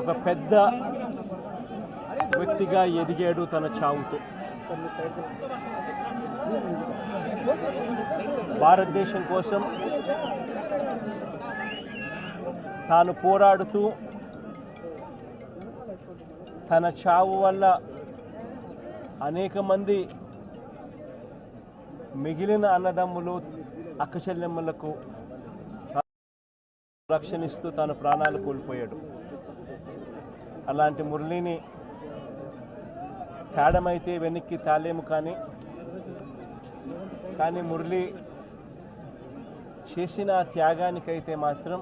ఒక పెద్ద వ్యక్తిగా ఎదిగాడు తన చావుతో. భారతదేశం కోసం తాను పోరాడుతూ తన చావు వల్ల అనేక మంది మిగిలిన అన్నదమ్ములు అక్కచెల్లెమ్మలకు రక్షణిస్తూ తన ప్రాణాలు కోల్పోయాడు. అలాంటి మురళిని తేడమైతే వెనక్కి తేలేము, కానీ మురళి చేసిన త్యాగానికైతే మాత్రం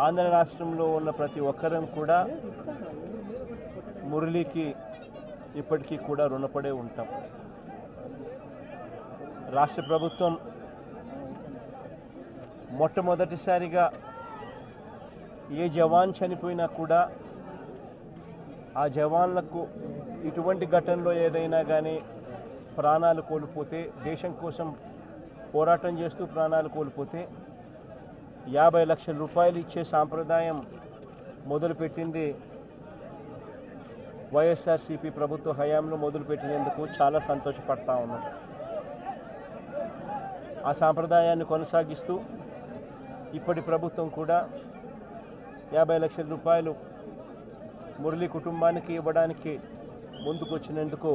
ఆంధ్ర రాష్ట్రంలో ఉన్న ప్రతి ఒక్కరం కూడా మురళికి ఇప్పటికీ కూడా రుణపడే ఉంటాం. రాష్ట్ర ప్రభుత్వం మొట్టమొదటిసారిగా ఏ జవాన్ చనిపోయినా కూడా ఆ జవాన్లకు ఇటువంటి ఘటనలో ఏదైనా కానీ ప్రాణాలు కోల్పోతే, దేశం కోసం పోరాటం చేస్తూ ప్రాణాలు కోల్పోతే 50 లక్షల రూపాయలు ఇచ్చే సాంప్రదాయం మొదలుపెట్టింది వైఎస్ఆర్సీపీ ప్రభుత్వ హయాంలో మొదలుపెట్టినందుకు చాలా సంతోషపడతా ఉన్నాం. ఆ సాంప్రదాయాన్ని కొనసాగిస్తూ ఇప్పటి ప్రభుత్వం కూడా 50 లక్షల రూపాయలు మురళి కుటుంబానికి ఇవ్వడానికి ముందుకు వచ్చినందుకు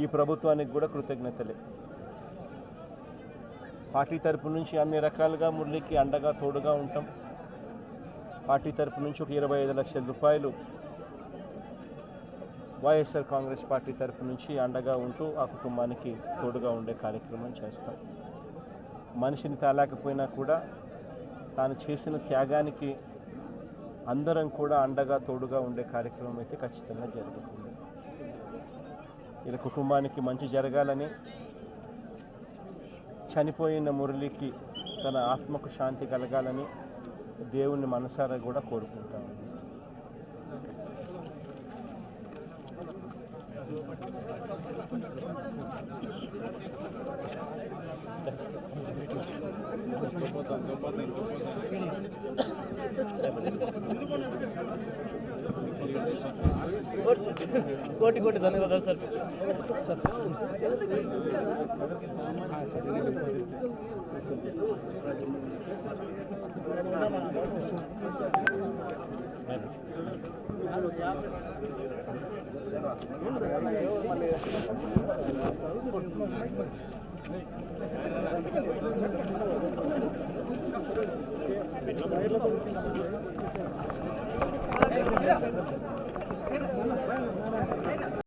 ఈ ప్రభుత్వానికి కూడా కృతజ్ఞతలే. పార్టీ తరపు నుంచి అన్ని రకాలుగా మురళికి అండగా తోడుగా ఉంటాం. పార్టీ తరపు నుంచి ఒక 25 లక్షల రూపాయలు వైఎస్ఆర్ కాంగ్రెస్ పార్టీ తరపు నుంచి అండగా ఉంటూ ఆ కుటుంబానికి తోడుగా ఉండే కార్యక్రమం చేస్తాం. మనిషిని తాలేకపోయినా కూడా తాను చేసిన త్యాగానికి అందరం కూడా అండగా తోడుగా ఉండే కార్యక్రమం అయితే ఖచ్చితంగా జరుగుతుంది. ఇలా కుటుంబానికి మంచి జరగాలని, చనిపోయిన మురళికి తన ఆత్మకు శాంతి కలగాలని దేవుణ్ణి మనసారా కూడా కోరుకుంటాను. కోటి కోటి ధన్యవాదాలు సార్. సార్